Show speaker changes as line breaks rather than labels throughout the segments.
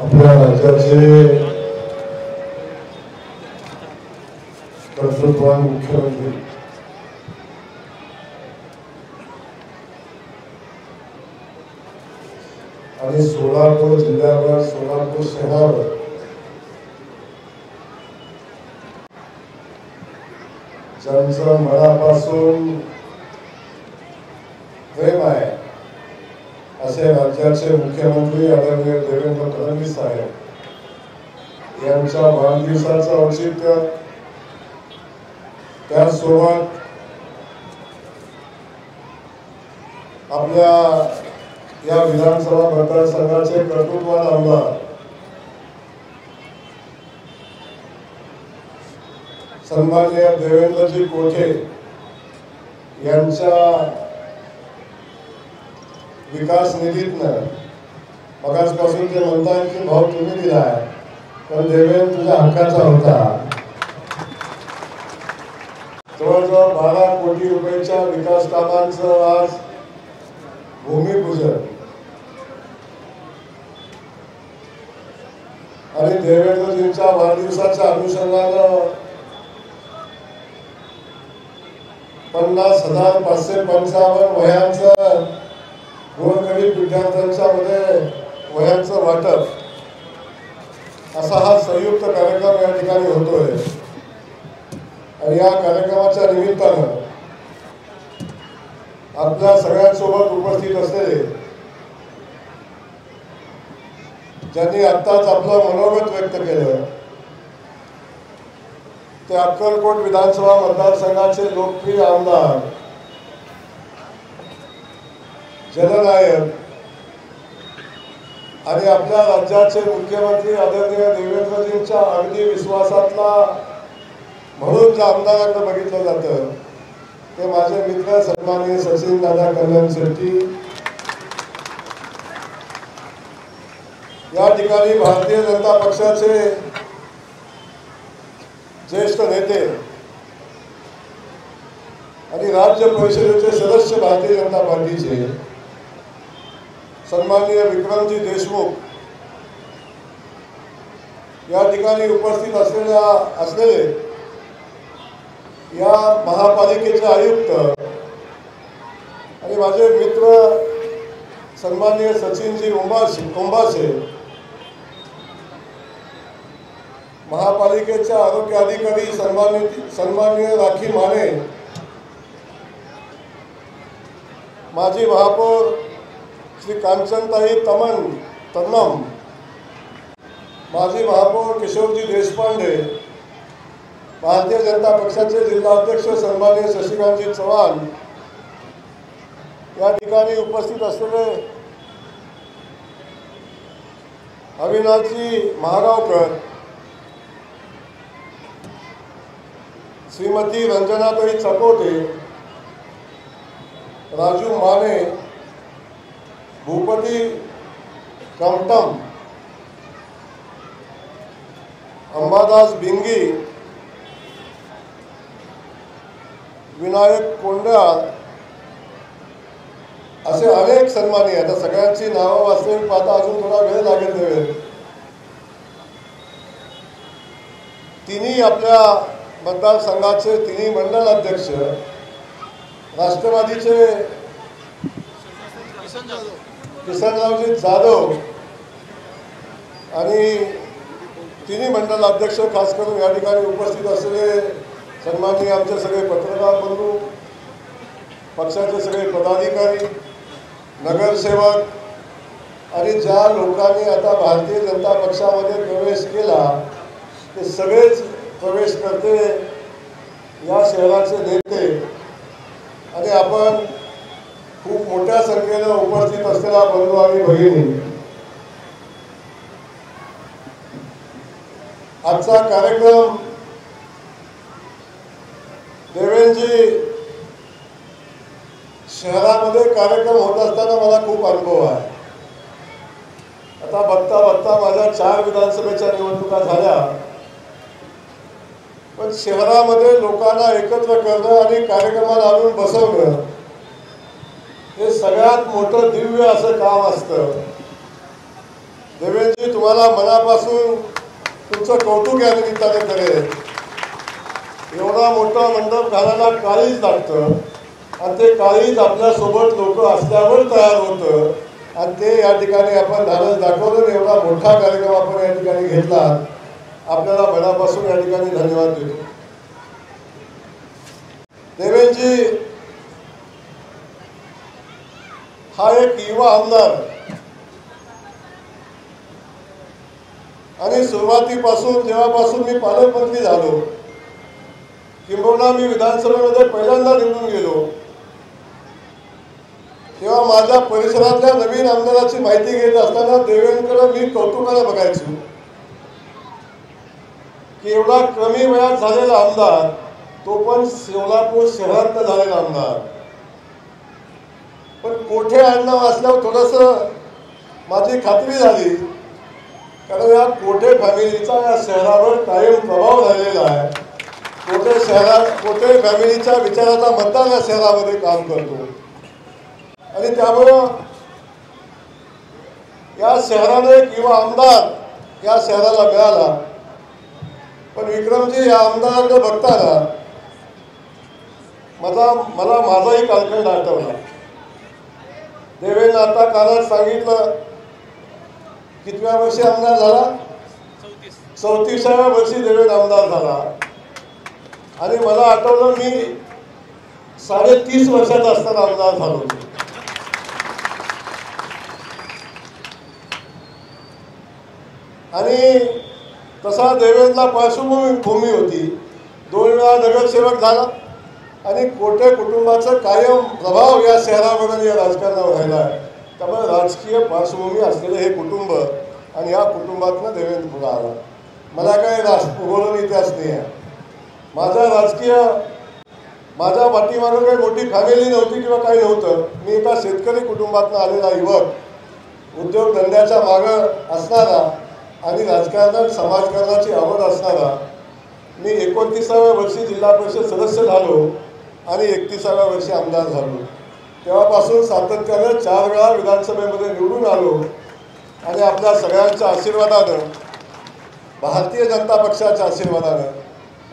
आपल्या राज्याचे कर्तृत्ववान मुख्यमंत्री आणि सोलापूर जिल्ह्यावर, सोलापूर शहरावर ज्यांचं मनापासून प्रेम आहे असे राज्याचे मुख्यमंत्री आदरणीय देवेंद्र फडणवीस साहेब यांच्या वाढदिवसाचं औचित्य, त्यासोबत आपल्या या विधानसभा मतदारसंघाचे कर्तृत्ववान आमदार सन्माननीय देवेंद्रजी कोठे यांच्या विकास निधीतनं मगासपासून ते म्हणतात की भाऊ तुम्ही दिलाय, पण देवेंद्र तुझ्या हक्काचा होता. जवळजवळ 12 कोटी रुपयाच्या विकास कामांचं आज भूमिपूजन आणि देवेंद्रजींच्या वाढदिवसाच्या अनुषंगानं 50,555 वह्यांचं गोरगरीब विद्यार्थ्यांच्या मध्ये वह्यांचं वाटप असा हा संयुक्त कार्यक्रम या ठिकाणी होतोय. आणि या कार्यक्रमाच्या निमित्तानं आपल्या सगळ्यांसोबत उपस्थित असलेले ज्यांनी आत्ताच आपलं मनोगत व्यक्त केलं ते अक्कलकोट विधानसभा मतदारसंघाचे लोकप्रिय आमदार, जननायक आणि आपल्या राज्याचे मुख्यमंत्री आदरणीय देवेंद्रजींच्या अगदी विश्वासातला म्हणून ज्या आमदारांना बघितलं जातं ते माझे मित्र सन्माननीय सचिन दादा कल्याण शेट्टी. या ठिकाणी भारतीय जनता पक्षाचे ज्येष्ठ नेते आणि राज्य परिषदेचे सदस्य भारतीय जनता पार्टीचे सन्माननीय विक्रमजी देशमुख या ठिकाणी उपस्थित असलेले या महापालिकेचे आयुक्त आणि माझे मित्र सन्माननीय सचिनजी उंबासे, महापालिकेच्या आरोग्य अधिकारी सन्माननीय राखी माने, माजी महापौर श्री कांचनताई तन्नम, माजी महापौर किशोरजी देशपांडे, भारतीय जनता पक्षाचे जिल्हाध्यक्ष सन्माननीय शशिकांतजी चव्हाण, या ठिकाणी उपस्थित असलेले अविनाशजी महागावकर, श्रीमती रंजनाताई चकोटे, राजू माने, भूपती कमटम, अंबादास बिंगी, विनायक कोंडाळ असे अनेक सन्मानी. आता सगळ्यांची नावं वाचली पाहता अजून थोडा वेळ लागेल देवेल. तिन्ही आपल्या मतदारसंघाचे तिन्ही मंडल अध्यक्ष, राष्ट्रवादीचे किसनरावजी जाधव आणि तिन्ही मंडल अध्यक्ष, खास करून या ठिकाणी उपस्थित असलेले सन्माननीय आमचे सगळे पत्रकार बंधू, पक्षाचे सगळे पदाधिकारी, नगरसेवक आणि ज्या लोकांनी आता भारतीय जनता पक्षामध्ये प्रवेश केला ते सगळेच प्रवेशकर्ते, या शहराचे नेते आणि आपण खूप मोठ्या संख्येनं उपस्थित असलेला बंधू आणि भगिनी, आजचा कार्यक्रम देवेंद्रजी शहरामध्ये कार्यक्रम होत असताना मला खूप अनुभव आहे. आता बघता बघता माझ्या 4 विधानसभेच्या निवडणुका झाल्या, पण शहरामध्ये लोकांना एकत्र करणं आणि कार्यक्रमाला आणून बसवणं हे सगळ्यात मोठं दिव्य असं काम असतं. देवेंद्रजी, तुम्हाला मनापासून तुमचं कौतुक या निमित्ताने करेल. एवढा मोठा मंडप घालायला काळीज लागतं आणि ते काळीज आपल्यासोबत लोक असल्यावर तयार होतं आणि ते या ठिकाणी आपण धाडस दाखवलं. एवढा मोठा कार्यक्रम आपण या ठिकाणी घेतला. आपल्याला मनापासून या ठिकाणी धन्यवाद देतो. देवेंद्रजी हा एक युवा आमदार आणि सुरुवातीपासून जेव्हापासून मी पालकमंत्री झालो, किंबहुना मी विधानसभेमध्ये पहिल्यांदा निवडून गेलो, तेव्हा माझ्या परिसरातल्या नवीन आमदाराची माहिती घेत असताना देवेंद्रकडे मी कौतुकाने बघायचो की एवढा कमी वयात झालेला आमदार, तो पण सोलापूर शहरात झालेला आमदार. पण कोठे आडनाव असल्यावर थोडंसं माझी खात्री झाली, कारण या कोठे फॅमिलीचा या शहरावर कायम प्रभाव झालेला आहे. कोठे फॅमिलीच्या विचाराचा मतदार या शहरामध्ये काम करतो आणि त्यामुळं या शहराने एक युवा आमदार या शहराला मिळाला. पण विक्रमजी, या आमदाराकडे बघताना मला माझाही कालखंड आठवला. देवेंद्र आता कालच सांगितलं कितव्या वर्षी आमदार झाला? 34व्या वर्षी देवेंद्र आमदार झाला. आणि मला आठवलं मी 30.5 वर्षाचा असताना आमदार झालो. आणि तसा देवेंद्रला पार्श्वभूमी होती. 2 वेळा नगरसेवक झाला आणि कोठे कुटुंबाचा कायम प्रभाव या शहरावर आणि या राजकारणावर राहिला आहे. त्यामुळे राजकीय पार्श्वभूमी असलेले हे कुटुंब आणि या कुटुंबातनं देवेंद्र पुढे आला. मला काही भूगोल इतिहास नाही आहे. माझ्या पाठीमागं काही मोठी फॅमिली नव्हती किंवा काही नव्हतं. मी एका शेतकरी कुटुंबातून आलेला युवक, उद्योगधंद्याच्या मागं असणारा आणि राजकारणात समाजकारणाची आवड असणारा. मी 29व्या वर्षी जिल्हा परिषद सदस्य झालो आणि 31व्या वर्षी आमदार झालो. तेव्हापासून सातत्यानं 4 वेळा विधानसभेमध्ये निवडून आलो आणि आपल्या सगळ्यांच्या आशीर्वादानं, भारतीय जनता पक्षाच्या आशीर्वादानं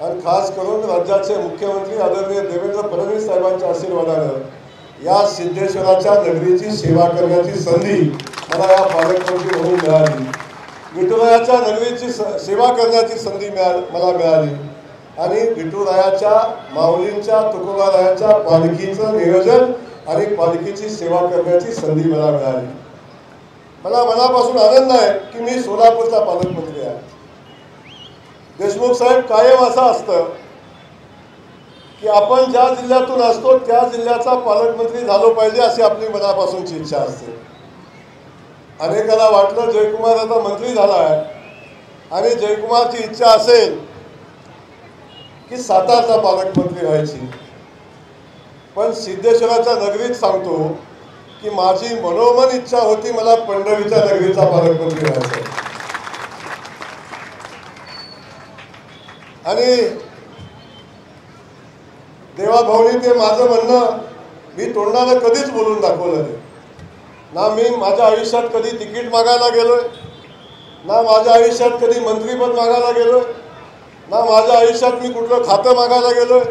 आणि खास करून राज्याचे मुख्यमंत्री आदरणीय देवेंद्र फडणवीस साहेबांच्या आशीर्वादानं या सिद्धेश्वराच्या नगरीची सेवा करण्याची संधी मला या पालकमंत्री म्हणून मिळाली. विठुरायाच्या नगरीची सेवा करण्याची संधी मला मिळाली आणि विठुरायाच्या माऊलींच्या तुकोबारायाच्या पालखीचं नियोजन आणि पालखीची सेवा करण्याची संधी मला मिळाली. मला मनापासून आनंद आहे की मी सोलापूरचा पालकमंत्री आहे. देशमुख साहेब, कायम असं असतं की आपण ज्या जिल्ह्यातून असतो त्या जिल्ह्याचा पालकमंत्री झालो पाहिजे अशी आपली मनापासूनची इच्छा असते. अनेकाला वाटलं जयकुमार आता मंत्री झाला आहे आणि जयकुमारची इच्छा असेल की सातारचा पालकमंत्री व्हायची. पण सिद्धेश्वराच्या नगरीत सांगतो की माझी मनोमन इच्छा होती मला पंढरीच्या नगरीचा पालकमंत्री व्हायचा. आणि देवाभाऊनी ते माझं म्हणणं मी तोंडानं कधीच बोलून दाखवलं नाही. ना मी माझ्या आयुष्यात कधी तिकीट मागायला गेलोय, ना माझ्या आयुष्यात कधी मंत्रीपद मागायला गेलोय, ना माझ्या आयुष्यात मी कुठलं खातं मागायला गेलोय,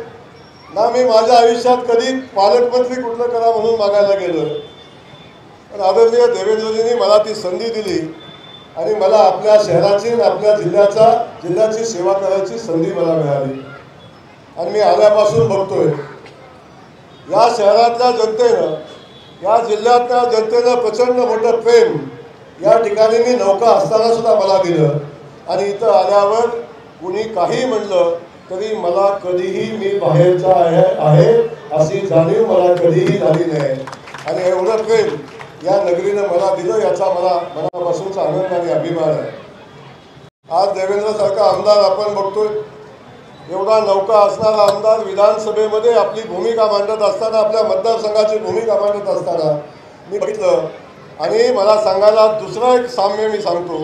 ना मी माझ्या आयुष्यात कधी पालकमंत्री कुठलं करा म्हणून मागायला गेलोय. पण आदरणीय देवेंद्रजींनी मला ती संधी दिली आणि मला आपल्या शहराची आणि आपल्या जिल्ह्याची सेवा करायची संधी मला मिळाली. आणि मी आल्यापासून बघतोय या शहरातल्या जनतेनं, या जिल्ह्यातल्या जनतेनं प्रचंड मोठं प्रेम या ठिकाणी मी नौका असताना सुद्धा मला दिलं. आणि इथं आल्यावर कुणी काही म्हणलं तरी मला कधीही मी बाहेरचा आहे अशी जाणीव मला कधीही झाली नाही. आणि एवढं प्रेम या नगरीनं मला दिलं याचा मला मनापासूनचा आनंद आणि अभिमान आहे. आज देवेंद्रसारखा आमदार आपण बघतोय, एवढा नौका असणारा आमदार विधानसभेमध्ये आपली भूमिका मांडत असताना, आपल्या मतदारसंघाची भूमिका मांडत असताना मी बघितलं. आणि मला सांगायला दुसरा एक साम्य मी सांगतो.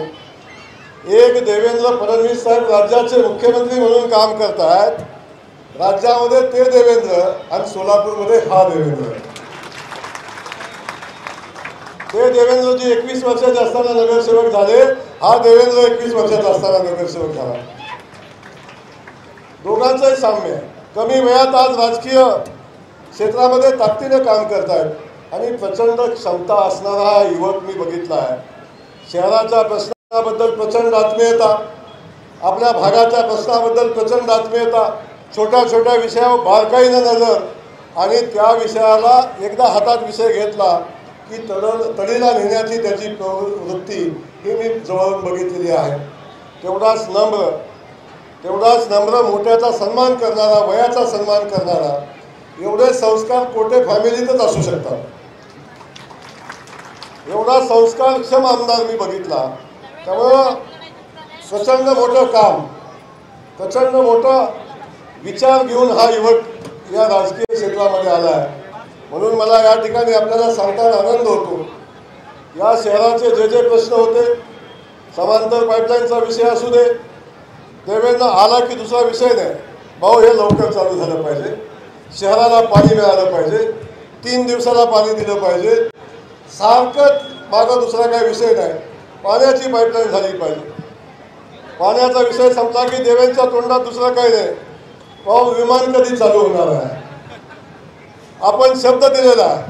एक देवेंद्र फडणवीस साहेब राज्याचे मुख्यमंत्री म्हणून काम करतायत, राज्यामध्ये ते देवेंद्र आणि सोलापूरमध्ये हा देवेंद्र. ते देवेंद्रजी 21 वर्षाचे असताना नगरसेवक झाले, हा देवेंद्र 21 वर्षाचा असताना नगरसेवक झाला. दोघांचंही साम्य आहे. कमी वयात आज राजकीय क्षेत्रामध्ये ताकदीने काम करतायत आणि प्रचंड क्षमता असणारा हा युवक मी बघितला आहे. शहराच्या प्रश्नाबद्दल प्रचंड आत्मीयता, आपल्या भागाच्या प्रश्नाबद्दल प्रचंड आत्मीयता, छोट्या छोट्या विषयावर बारकाईनं नजर आणि त्या विषयाला एकदा हातात विषय घेतला की तडीला नेण्याची त्याची प्रवृत्ती ही मी जवळून बघितलेली आहे. तेवढाच नम्र, मोठ्याचा सन्मान करणारा, वयाचा सन्मान करणारा, एवढे संस्कार कोठे फॅमिलीतच असू शकतात. एवढा संस्कारक्षम आमदार मी बघितला. त्यामुळं प्रचंड मोठं काम, प्रचंड मोठा विचार घेऊन हा युवक या राजकीय क्षेत्रामध्ये आला आहे. म्हणून मला या ठिकाणी आपल्याला सांगताना आनंद होतो. या शहराचे जे जे प्रश्न होते, समांतर पाईपलाईनचा विषय असू दे, देवेंद्र आला की दुसरा विषय नाही, भाऊ हे लवकर चालू झालं पाहिजे, शहराला पाणी मिळालं पाहिजे, 3 दिवसाला पाणी दिलं पाहिजे, सारखंच मागं दुसरा काही विषय नाही, पाण्याची पाईपलाईन झाली पाहिजे. पाण्याचा विषय संपला की देवेंद्रच्या तोंडात दुसरं काही नाही, भाऊ विमान कधी चालू होणार आहे. आपण शब्द दिलेला आहे,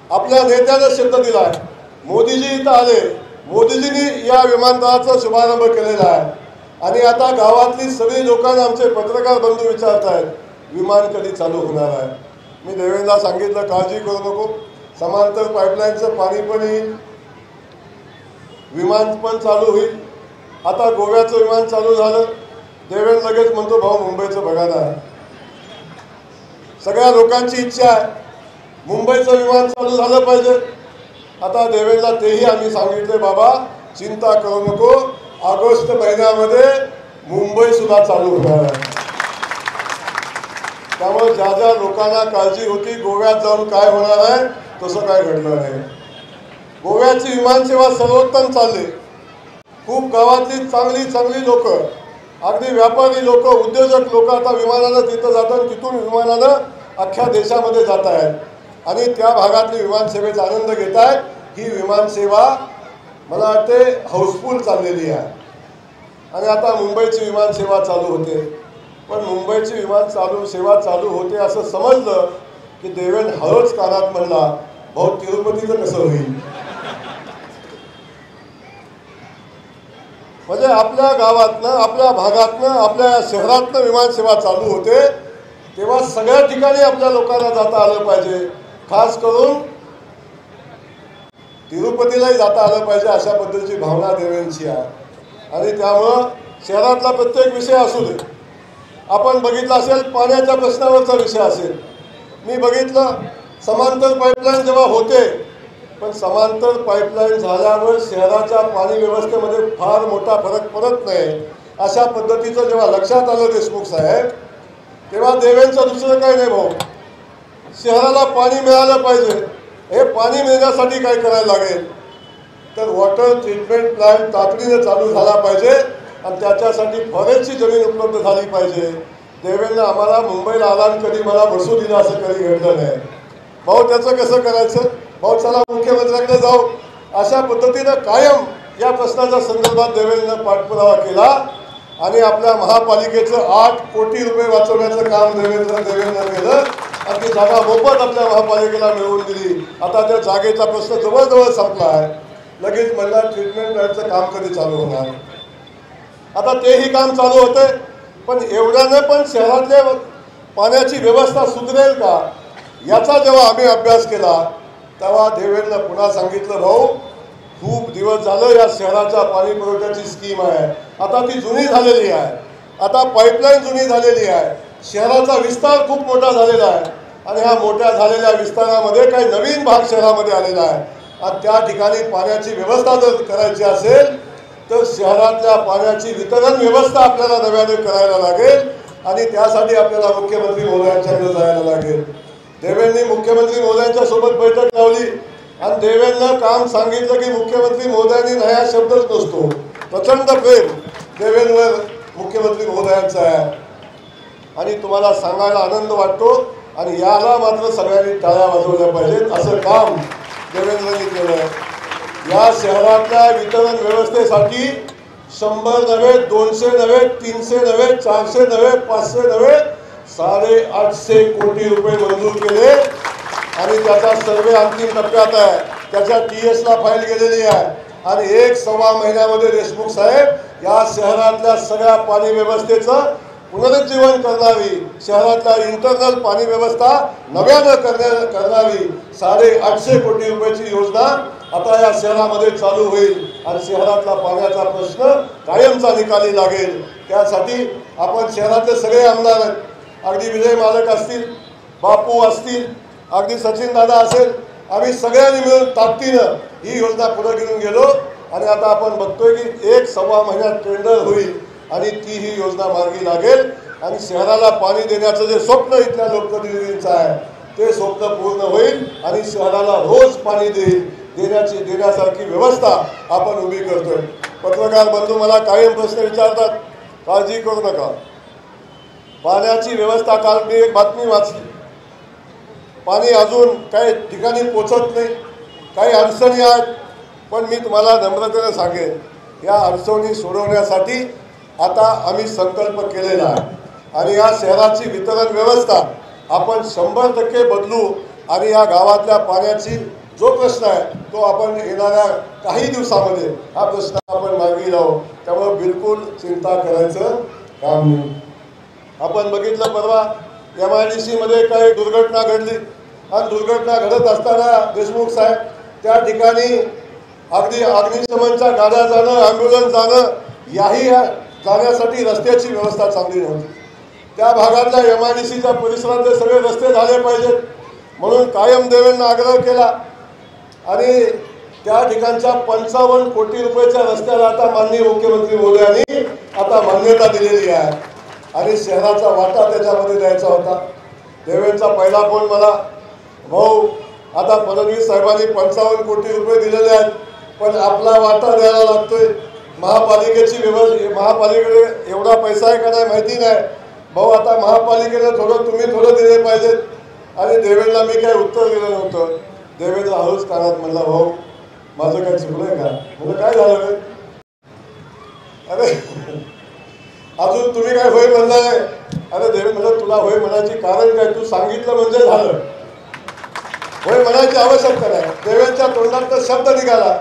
आपल्या नेत्यानं शब्द दिला आहे. मोदीजी इथं आले, मोदीजींनी या विमानतळाचा शुभारंभ केलेला आहे आणि आता गावातली सगळी लोकांना आमचे पत्रकार बंधू विचारत आहेत विमान कधी चालू होणार आहे. मी देवेंद्रला सांगितलं काळजी करू नको, समांतर पाईपलाईनचं पाणी पण येईल, विमान पण चालू होईल. आता गोव्याचं विमान चालू झालं, देवेंद्र लगेच म्हणतो भाऊ मुंबईचं बघा ना. सगळ्या लोकांची इच्छा आहे मुंबईचं विमान चालू झालं पाहिजे. आता देवेंद्रला तेही आम्ही सांगितले, बाबा चिंता करू नको, ऑगस्ट महिन्यामध्ये मुंबई सुद्धा चालू होणार आहे. त्यामुळे ज्या ज्या लोकांना काळजी होती गोव्यात जाऊन काय होणार आहे, तसं काय घडलं नाही. गोव्याची विमानसेवा सर्वोत्तम चालली. खूप गावातली चांगली लोक, अगदी व्यापारी लोक, उद्योजक लोक आता विमानानं तिथं जातात, तिथून विमानानं अख्ख्या देशामध्ये जात आहेत आणि त्या भागातली विमानसेवेचा आनंद घेत आहेत. ही विमानसेवा मला वाटते हाऊसफुल चाललेली आहे आणि आता मुंबईची विमानसेवा चालू होते. पण मुंबईची सेवा चालू होते असं समजलं की देवेंद्र हळूच कानात म्हणला, भाऊ तिरुपतीचं कसं होईल. म्हणजे आपल्या गावातनं, आपल्या भागातनं, आपल्या शहरातनं विमानसेवा चालू होते तेव्हा सगळ्या ठिकाणी आपल्या लोकांना जाता आलं पाहिजे. खास करून तिरुपतीलाही जाता आलं पाहिजे अशा पद्धतीची भावना देवेंद्रची आहे. आणि त्यामुळं शहरातला प्रत्येक विषय असू दे, आपण बघितलं असेल पाण्याच्या प्रश्नावरचा विषय असेल, मी बघितलं समांतर पाईपलाईन जेव्हा होते, पण समांतर पाईपलाईन झाल्यावर शहराच्या पाणी व्यवस्थेमध्ये फार मोठा फरक पडत नाही अशा पद्धतीचं जेव्हा लक्षात आलं देशमुख साहेब, तेव्हा देवेंद्रचं दुसरं काही नाही, भाऊ शहराला पाणी मिळालं पाहिजे. हे पाणी मिळण्यासाठी काय करायला लागेल तर वॉटर ट्रीटमेंट प्लांट तातडीने चालू झाला पाहिजे आणि त्याच्यासाठी फॉरेस्टची जमीन उपलब्ध झाली पाहिजे. देवेंद्र आम्हाला मुंबईला आला आणि कधी मला बसू दिलं असं कधी घडलं नाही. भाऊ त्याचं कसं करायचं, भाऊ चला मुख्यमंत्र्यांकडे जाऊ, अशा पद्धतीनं कायम या प्रश्नाच्या संदर्भात देवेंद्रनं पाठपुरावा केला आणि आपल्या महापालिकेचं 8 कोटी रुपये वाचवण्याचं काम देवेंद्रनं केलं आणि ती जागा मोफत आपल्या महापालिकेला मिळवून दिली. आता त्या जागेचा प्रश्न जवळजवळ संपला आहे. लगेच म्हणला ट्रीटमेंट प्लॅन्टचं काम कधी चालू होणार. आता तेही काम चालू होते, पण एवढ्याने पण शहरातल्या पाण्याची व्यवस्था सुधरेल का याचा जेव्हा आम्ही अभ्यास केला तेव्हा देवेंद्रला पुन्हा सांगितलं, भाऊ खूप दिवस झालं या शहराच्या पाणी पुरवठ्याची स्कीम आहे, आता ती जुनी झालेली आहे, आता पाईपलाईन जुनी झालेली आहे, शहराचा विस्तार खूप मोठा झालेला आहे आणि ह्या मोठ्या झालेल्या विस्तारामध्ये काही नवीन भाग शहरामध्ये आलेला आहे आणि त्या ठिकाणी पाण्याची व्यवस्था जर करायची असेल तर शहरातल्या पाण्याची वितरण व्यवस्था आपल्याला नव्याने करायला लागेल आणि त्यासाठी आपल्याला मुख्यमंत्री महोदयांच्याकडे जायला लागेल. देवेंद्रनी मुख्यमंत्री महोदयांच्या सोबत बैठक लावली आणि देवेंद्रनं काम सांगितलं की मुख्यमंत्री महोदयांनी नया शब्दच नसतो, प्रचंड प्रेम देवेंद्र मुख्यमंत्री महोदयांचा आहे आणि तुम्हाला सांगायला आनंद वाटतो आणि याला मात्र सगळ्यांनी टाळ्या वाजवल्या पाहिजेत. असं काम देवेंद्रनी केलं. या शहरातल्या वितरण व्यवस्थेसाठी 100 नव्हे, 200 नव्हे, 300 नव्हे, 400 नव्हे, 500 नव्हे, 850 कोटी रुपये मंजूर केले आणि त्याचा सर्वे अंतिम टप्प्यात आहे. त्याच्या TS ला फाईल गेलेली आहे आणि 1-1.25 महिन्यामध्ये देशमुख साहेब या शहरातल्या सगळ्या पाणी व्यवस्थेचं पुनरुज्जीवन करणारी, शहरातल्या इंटरनल पाणी व्यवस्था नव्यानं करणारी 850 कोटी रुपयाची योजना आता या शहरामध्ये चालू होईल आणि शहरातला पाण्याचा प्रश्न कायमचा निकाली लागेल. त्यासाठी आपण शहरातले सगळे आमदार, अगदी विजय मालक असतील, बापू असतील, अगदी सचिन दादा असेल, आम्ही सगळ्यांनी मिळून ताकदीनं ही योजना पुढे घेऊन गेलो आणि आता आपण बघतोय की 1-1.25 महिन्यात टेंडर होईल आणि ती ही योजना मार्गी लागेल आणि शहराला पाणी देण्याचं जे स्वप्न इथल्या लोकप्रतिनिधींचं आहे ते स्वप्न पूर्ण होईल आणि शहराला रोज पाणी देण्यासारखी व्यवस्था आपण उभी करतोय. पत्रकार बंधू मला कायम प्रश्न विचारतात, काळजी करू नका, पाण्याची व्यवस्था. काल मी एक बातमी वाचली, पाणी अजून काही ठिकाणी पोचत नाही, काही अडचणी आहेत, पण मी तुम्हाला नम्रतेने सांगेन या अडचणी सोडवण्यासाठी आता आम्ही संकल्प केलेला आहे आणि या शहराची वितरण व्यवस्था आपण 100% बदलू आणि या गावातल्या पाण्याची जो प्रश्न आहे तो आपण येणाऱ्या काही दिवसामध्ये हा प्रश्न आपण मार्गी लावू. त्यामुळे बिलकुल चिंता करायचं काम नाही. आपण बघितलं परवा MIDC मध्ये काही दुर्घटना घडली आणि दुर्घटना घडत असताना देशमुख साहेब त्या ठिकाणी अगदी अग्निशमनच्या गाड्या जाणं, ॲम्ब्युलन्स जाणं, याही जाण्यासाठी रस्त्याची व्यवस्था चांगली नव्हती. त्या भागातल्या MIDCच्या परिसरातले सगळे रस्ते झाले पाहिजेत म्हणून कायम देवेंना आग्रह केला आणि त्या ठिकाणच्या 55 कोटी रुपयाच्या रस्त्याला आता माननीय मुख्यमंत्री महोदयांनी आता मान्यता दिलेली आहे आणि शहराचा वाटा त्याच्यामध्ये द्यायचा होता. देवेंचा पहिला फोन मला, भाऊ आता फडणवीस साहेबांनी 55 कोटी रुपये दिलेले आहेत पण आपला वाटा द्यायला लागतोय, महापालिकेकडे एवढा पैसा आहे का नाही माहिती नाही, भाऊ आता महापालिकेला तुम्ही थोडं दिले पाहिजेत. आणि देवेंना मी काही उत्तर दिलं नव्हतं. देवेंद्र हळूच कानात म्हणला, भाऊ माझं काय चुकलंय का? म्हणजे काय झालं, अरे अजून तुम्ही काय होय म्हणलाय? अरे देवेंद्र म्हणलं तुला होय म्हणायची कारण काय, तू सांगितलं म्हणजे झालं, होय म्हणायची आवश्यकता नाही. देवेंच्या तोंडात शब्द निघाला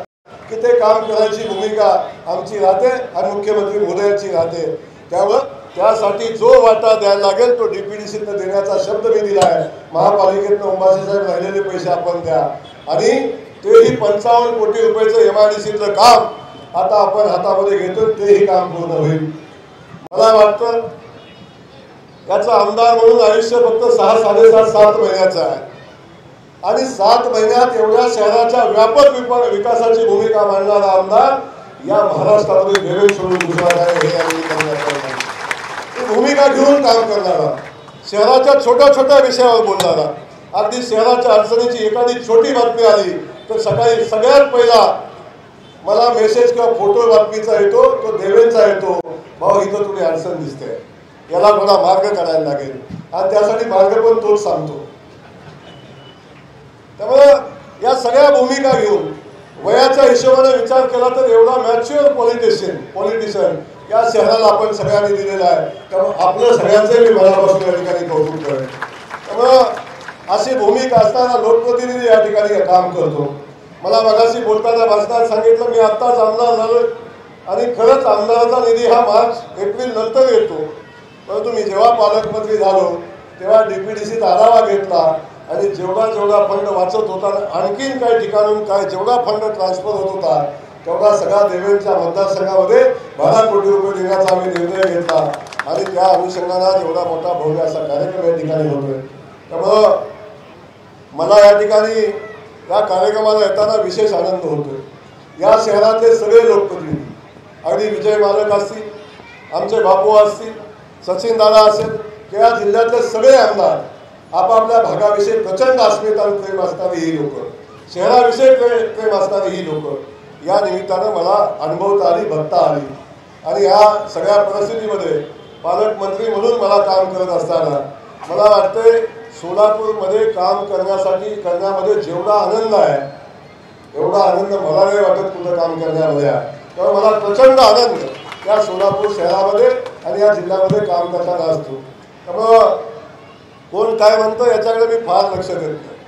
की ते काम करायची भूमिका आमची राहते आणि मुख्यमंत्री महोदयांची राहते. त्यामुळं त्यासाठी जो वाटा द्यायला लागेल तो DPDCतनं देण्याचा शब्द मी दिला आहे. महापालिकेतनं उंबासे साहेब राहिलेले पैसे आपण द्या आणि तेही 55 कोटी रुपयाचं MIDCतलं काम आता आपण हातामध्ये घेतो, तेही काम पूर्ण होईल. मला वाटतं याचा आमदार म्हणून आयुष्य फक्त 6-7.5 महिन्याचं आहे आणि 7 महिन्यात एवढ्या शहराच्या व्यापक विकासाची भूमिका मांडणारा आमदार या महाराष्ट्रामध्ये देवेंद्र सोडून दुसरा काय हे आम्ही करण्यात नाही. भूमिका घेऊन काम करणारा, शहराच्या छोट्या विषयावर बोलणारा, अगदी शहराच्या अडचणीची एखादी छोटी बातमी आली तर सकाळी सगळ्यात पहिला मला मेसेज किंवा फोटो बातमीचा येतो, तो देवेंचा येतो, भाऊ इथं थोडी अडचण दिसते, याला थोडा मार्ग काढायला लागेल आणि त्यासाठी मार्ग पण तोच सांगतो. त्यामुळे या सगळ्या भूमिका घेऊन वयाच्या हिशोबाने विचार केला तर एवढा मॅच्युअर पॉलिटिशियन या शहराला आपण सगळ्यांनी दिलेला आहे. त्यामुळे आपलं सगळ्यांचे मी मनापासून या ठिकाणी कौतुक करेन. त्यामुळं अशी भूमिका असताना लोकप्रतिनिधी या ठिकाणी काम करतो. मला मगाशी बोलताना भाषणात सांगितलं मी आत्ताच आमदार झालोय आणि खरंच आमदाराचा निधी हा मार्च-एप्रिल नंतर येतो, परंतु मी जेव्हा पालकमंत्री झालो तेव्हा DPDCत आढावा घेतला आणि जेवढा फंड वाचत होता, आणखीन काही ठिकाणून जेवढा फंड ट्रान्सफर होत होता तेवढा सगळा देवेंच्या मतदारसंघामध्ये 12 कोटी रुपये देण्याचा आम्ही निर्णय घेतला आणि त्या अनुषंगाने एवढा मोठा भव्य असा कार्यक्रम या ठिकाणी होतोय. त्यामुळं मला या ठिकाणी या कार्यक्रमाला येताना विशेष आनंद होतोय. या शहरातले सगळे लोकप्रतिनिधी, अगदी विजय मालक असतील, आमचे बापू असतील, सचिन दादा असेल, या जिल्ह्यातले सगळे आमदार आपापल्या भागाविषयी प्रचंड अस्मिता प्रेम असणारी ही लोक, शहराविषयी प्रेम असणारी ही लोक या निमित्तानं मला अनुभवता आली, बघता आली आणि या सगळ्या परिस्थितीमध्ये पालकमंत्री म्हणून मला काम करत असताना मला वाटतंय सोलापूरमध्ये काम करण्यामध्ये जेवढा आनंद आहे एवढा आनंद मला नाही वाटत कुठं काम करण्यामध्ये. तेव्हा मला प्रचंड आनंद या सोलापूर शहरामध्ये आणि या जिल्ह्यामध्ये काम करताना असतो. त्यामुळं कोण काय म्हणतं याच्याकडे मी फार लक्ष देत नाही.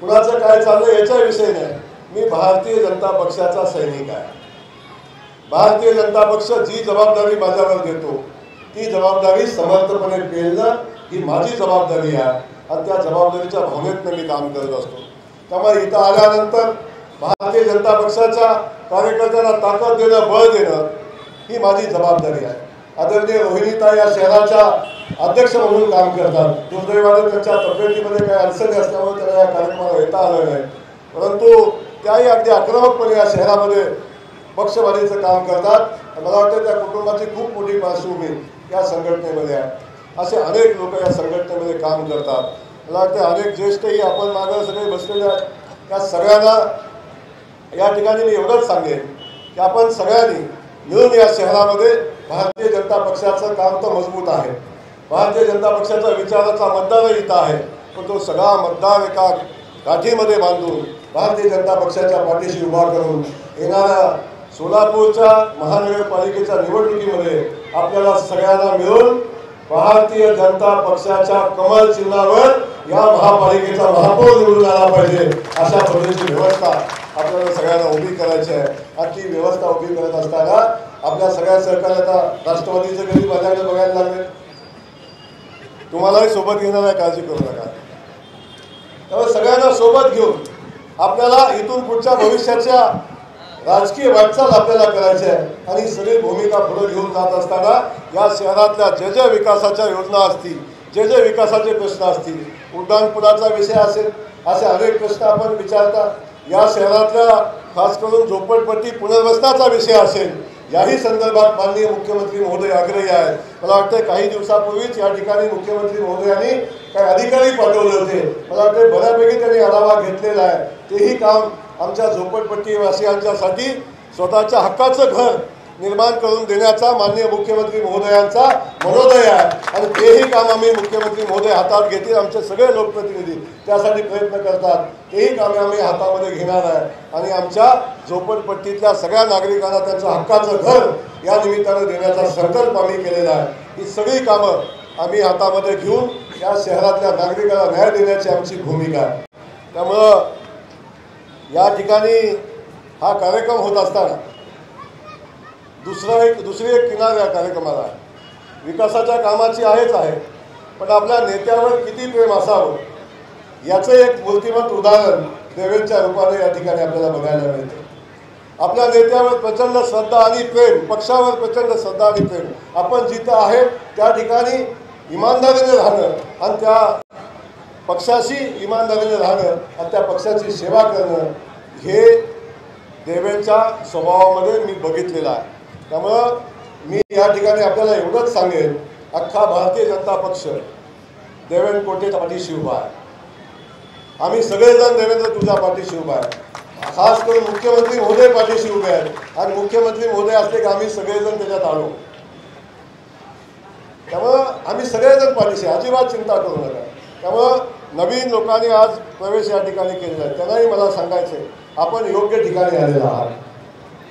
कुणाचं काय चाललं याच्याविषयी नाही. मी भारतीय जनता पक्षाचा सैनिक आहे. भारतीय जनता पक्ष जी जबाबदारी माझ्यावर देतो ती जबाबदारी समर्थपणे पेलणं ही माझी जबाबदारी आहे आणि त्या जबाबदारीच्या भावनेतनं मी काम करत असतो. त्यामुळे इथं आल्यानंतर भारतीय जनता पक्षाच्या कार्यकर्त्यांना ताकद देणं, बळ देणं ही माझी जबाबदारी आहे. आदरणीय रोहिणीताई या शहराच्या अध्यक्ष म्हणून काम करतात. दुर्दैवाने त्यांच्या तब्येतीमध्ये काही अडचणी असल्यामुळे त्यांना या कार्यक्रमाला येता आलं नाही, परंतु त्याही अगदी आक्रमकपणे या शहरामध्ये पक्षवाढीचं काम करतात. मला वाटतं त्या कुटुंबाची खूप मोठी पार्श्वभूमी या संघटनेमध्ये आहे. असे अनेक लोक या संघटनेमध्ये काम करतात. मला वाटतं अनेक ज्येष्ठही आपण मागं सगळे बसलेले आहेत. त्या सगळ्यांना या ठिकाणी मी एवढंच सांगेन की आपण सगळ्यांनी मिळून या शहरामध्ये भारतीय जनता पक्षाचं काम तर मजबूत आहे. भारतीय जनता पक्षाचा विचाराचा मतदार इथं आहे, पण तो सगळा मतदार एका गाठीमध्ये बांधून भारतीय जनता पक्षाच्या पाठीशी उभा करून येणाऱ्या सोलापूरच्या महानगरपालिकेच्या निवडणुकीमध्ये आपल्याला सगळ्यांना मिळून भारतीय जनता पक्षाच्या कमल चिन्हावर या महापालिकेचा महापौर निवडून आला पाहिजे अशा पद्धतीची व्यवस्था आपल्याला सगळ्यांना उभी करायची आहे. आणि ती व्यवस्था उभी करत असताना आपल्या सगळ्या सहकार्याचा राष्ट्रवादीचे कधी माझ्याकडे बघायला लागले. तुम्हालाही सोबत घेणार आहे, काळजी करू नका. त्यामुळे सगळ्यांना सोबत घेऊन आपल्याला इथून पुढच्या भविष्याच्या राजकीय वाटचाल आपल्याला करायची आहे. आणि सगळी भूमिका पुढे घेऊन जात असताना या शहरातल्या जे जे विकासाच्या योजना असतील, जे जे विकासाचे प्रश्न असतील, उड्डाणपुलाचा विषय असेल, असे अनेक प्रश्न आपण विचारता. या शहरातल्या खास करून झोपडपट्टी पुनर्वसनाचा विषय असेल, याही संदर्भात माननीय मुख्यमंत्री महोदय आग्रही आहेत. मला वाटतं काही दिवसापूर्वीच या ठिकाणी मुख्यमंत्री महोदयांनी काही अधिकारी पाठवले होते. मला वाटतं बऱ्यापैकी त्यांनी आढावा घेतलेला आहे. तेही काम आमच्या झोपडपट्टीवासियांच्यासाठी स्वतःच्या हक्काचं घर निर्माण करून देण्याचा माननीय मुख्यमंत्री महोदयांचा मनोदय आहे. आणि तेही काम आम्ही मुख्यमंत्री महोदय हातात घेतील. आमचे सगळे लोकप्रतिनिधी त्यासाठी प्रयत्न करतात. तेही कामे आम्ही हातामध्ये घेणार आहे. आणि आमच्या झोपडपट्टीतल्या सगळ्या नागरिकांना त्यांचं हक्काचं घर या निमित्तानं देण्याचा संकल्प आम्ही केलेला आहे. ही सगळी कामं आम्ही हातामध्ये घेऊन या शहरातल्या नागरिकांना न्याय देण्याची आमची भूमिका आहे. त्यामुळं या ठिकाणी हा कार्यक्रम होत असताना दुसरी एक किनार या कार्यक्रमाला आहे. विकासाच्या कामाची आहेच आहे, पण आपल्या नेत्यावर किती प्रेम असावं याचं एक मूर्तिमंत उदाहरण देवेंच्या रूपाने या ठिकाणी आपल्याला बघायला मिळते. आपल्या नेत्यावर प्रचंड श्रद्धा आणि प्रेम, पक्षावर प्रचंड श्रद्धा आणि प्रेम. आपण जिथं आहे त्या ठिकाणी इमानदारीने राहणं आणि त्या पक्षाशी इमानदारीने राहणं आणि त्या पक्षाची सेवा करणं हे देवेंच्या स्वभावामध्ये मी बघितलेलं आहे. त्यामुळं मी या ठिकाणी आपल्याला एवढंच सांगेन, अख्खा भारतीय जनता पक्ष देवेंद्र कोटेच्या पाठीशी उभा आहे. आम्ही सगळेजण देवेंद्र तुझ्या पाठीशी उभा आहे. खास करून मुख्यमंत्री महोदय पाठीशी उभे आहेत आणि मुख्यमंत्री महोदय असले की आम्ही सगळेजण त्याच्यात आलो. त्यामुळं आम्ही सगळेजण पाठीशी, अजिबात चिंता करू नका. त्यामुळं नवीन लोकांनी आज प्रवेश या ठिकाणी केलेला आहे, त्यांनाही मला सांगायचं आहे, आपण योग्य ठिकाणी आलेला आहात.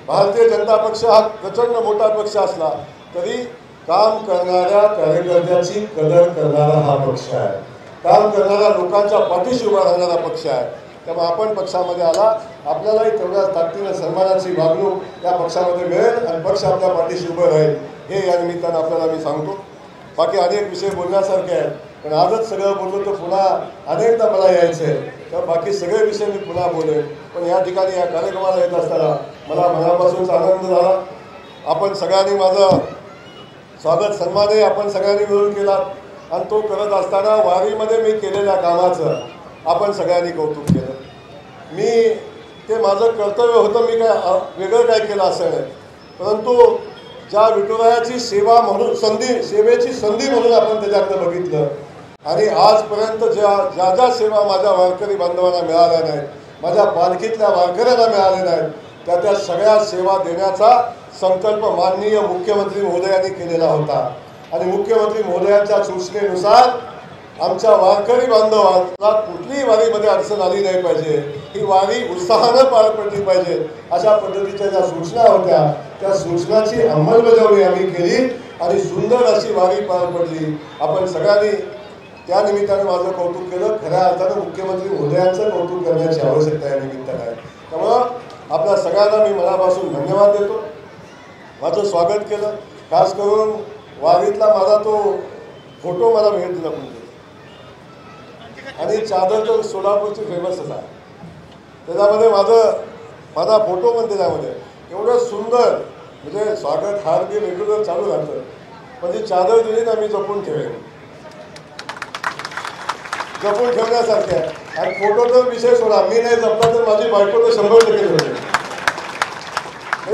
भारतीय जनता पक्ष हा प्रचंड मोठा पक्ष असला तरी काम करणाऱ्या कार्यकर्त्याची कदर करणारा हा पक्ष आहे. काम करणाऱ्या लोकांच्या पाठीशी उभा राहणारा पक्ष आहे. त्यामुळे आपण पक्षामध्ये आला, आपल्यालाही तेवढ्याच ताकदीनं सन्मानाची वागणूक या पक्षामध्ये मिळेल आणि पक्ष आपल्या पाठीशी उभं राहील हे या निमित्तानं आपल्याला मी सांगतो. बाकी अनेक विषय बोलण्यासारखे आहेत, पण आजच सगळं बोललो तर पुन्हा अनेकदा मला यायचं आहे. तर बाकी सगळे विषय मी पुन्हा बोलेन. पण या ठिकाणी या कार्यक्रमाला येत असताना मला मनापासूनच आनंद झाला. आपण सगळ्यांनी माझं स्वागत सन्मानही आपण सगळ्यांनी मिळून केला आणि तो करत असताना वारीमध्ये मी केलेल्या कामाचं आपण सगळ्यांनी कौतुक केलं. मी ते माझं कर्तव्य होतं, मी काय वेगळं काय केलं असं नाही, परंतु ज्या विठुरायाची सेवा म्हणून सेवेची संधी म्हणून आपण त्याच्याकडे बघितलं. आणि आजपर्यंत ज्या सेवा माझ्या वारकरी बांधवांना मिळाल्या नाहीत, माझ्या पालखीतल्या वारकऱ्यांना मिळाल्या नाहीत, त्या सगळ्या सेवा देण्याचा संकल्प माननीय मुख्यमंत्री महोदयांनी केलेला होता. आणि मुख्यमंत्री महोदयांच्या सूचनेनुसार आमच्या वारकरी बांधवांना कुठलीही वारीमध्ये अडचण आली नाही पाहिजे, ही वारी उत्साहानं पार पडली पाहिजे, अशा पद्धतीच्या ज्या सूचना होत्या त्या सूचनाची अंमलबजावणी आम्ही केली आणि सुंदर अशी वारी पार पडली. आपण सगळ्यांनी त्या निमित्ताने माझं कौतुक केलं. खऱ्या अर्थानं मुख्यमंत्री महोदयांचं कौतुक करण्याची आवश्यकता या निमित्तानं आहे. त्यामुळं आपल्या सगळ्यांना मी मनापासून धन्यवाद देतो. माझं स्वागत केलं. खास करून वारीतला माझा तो फोटो मला भेट दिला म्हणजे, आणि चादर तर सोलापूरची फेमसच आहे, त्याच्यामध्ये माझा फोटो पण त्याच्यामध्ये एवढं सुंदर, म्हणजे स्वागत हार बी रेग्युलर चालू राहतं, पण ती चादर दिली ना मी जपून ठेवेन, जपून ठेवण्यासारखे आहे. आणि फोटो तर विषय सोडा, मी नाही जपला तर माझी बायको तर 100% ठेवते.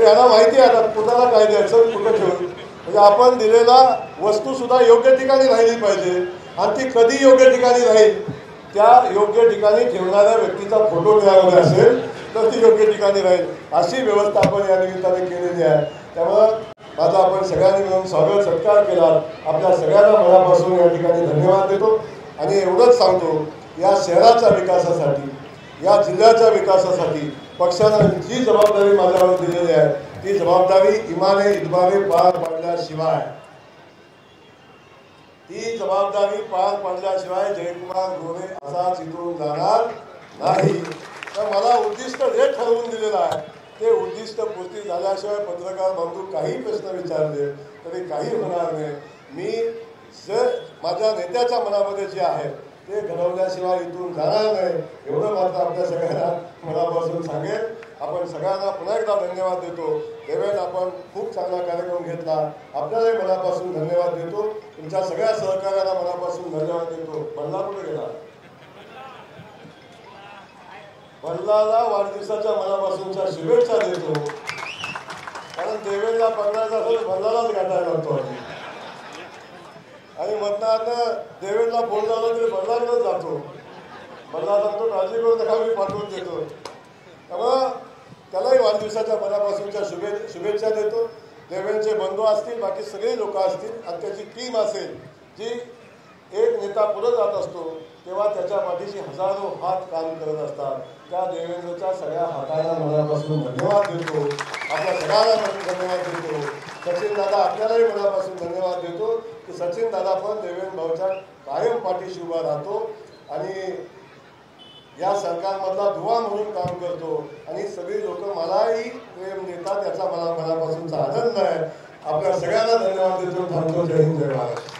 यांना माहिती आहे आता कुणाला काय द्यायचं कुठं ठेवून. म्हणजे आपण दिलेला वस्तू सुद्धा योग्य ठिकाणी राहिली पाहिजे, आणि ती कधी योग्य ठिकाणी राहील, त्या योग्य ठिकाणी ठेवणाऱ्या व्यक्तीचा फोटो मिळालेला असेल तर ती योग्य ठिकाणी राहील, अशी व्यवस्था आपण या निमित्ताने केलेली आहे. त्यामुळं माझा आपण सगळ्यांनी मिळून स्वागत सत्कार केला. आपल्या सगळ्यांना मनापासून या ठिकाणी धन्यवाद देतो. आणि एवढंच सांगतो, या शहराच्या विकासासाठी, या जिल्ह्याच्या विकासासाठी पक्षानं जी जबाबदारी माझ्यावर दिलेली आहे ती जबाबदारी इमाने इतबारे पार पाडल्याशिवाय, ती जबाबदारी पार पाडल्याशिवाय जयकुमार गोरे असाच इथून जाणार नाही. तर मला उद्दिष्ट जे ठरवून दिलेलं आहे ते उद्दिष्ट पूर्ती झाल्याशिवाय पत्रकार बंधू काही प्रश्न विचारले तरी काही होणार नाही. मी जर माझ्या नेत्याच्या मनामध्ये जे आहे ते घडवल्याशिवाय इथून जाणार नाही, एवढं मात्र आपल्या सगळ्यांना मनापासून सांगेल. आपण सगळ्यांना पुन्हा एकदा धन्यवाद देतो. देवेंद्र, आपण खूप चांगला कार्यक्रम घेतला, आपल्यालाही मनापासून धन्यवाद देतो. तुमच्या सगळ्या सहकार्याला मनापासून धन्यवाद देतो. भल्ला कुठे गेला? भल्लाला वाढदिवसाच्या मनापासूनच्या शुभेच्छा देतो. कारण देवेंद्रला पकडायचा असेल भल्लालाच गाठायला लागतो. आणि मतदारानं देवेंद्रला फोन लावला तरी भल्लाकडे जातो. भल्ला सांगतो काळजी करून नका, मी पाठवून देतो. त्यामुळं त्यालाही वाढदिवसाच्या मनापासूनच्या शुभेच्छा देतो. देवेंद्रचे बंधू असतील, बाकी सगळे लोक असतील, आणि त्याची टीम असेल, जी एक नेता पुढे जात असतो तेव्हा त्याच्या पाठीशी हजारो हात काम करत असतात. त्या देवेंद्रच्या सगळ्या हाताला मनापासून धन्यवाद देतो. आपल्या सगळ्यांना धन्यवाद देतो. सचिन दादा, आपल्यालाही मनापासून धन्यवाद देतो की सचिन दादा पण देवेंद्र भाऊच्या कायम पाठीशी उभा राहतो आणि या सरकारमधला दुवा म्हणून काम करतो. आणि सगळी लोक मलाही प्रेम देतात, याचा मला मनापासूनचा आनंद आहे. आपल्या सगळ्यांना धन्यवाद देतो. थांबतो. जय हिंद, जय महाराष्ट्र.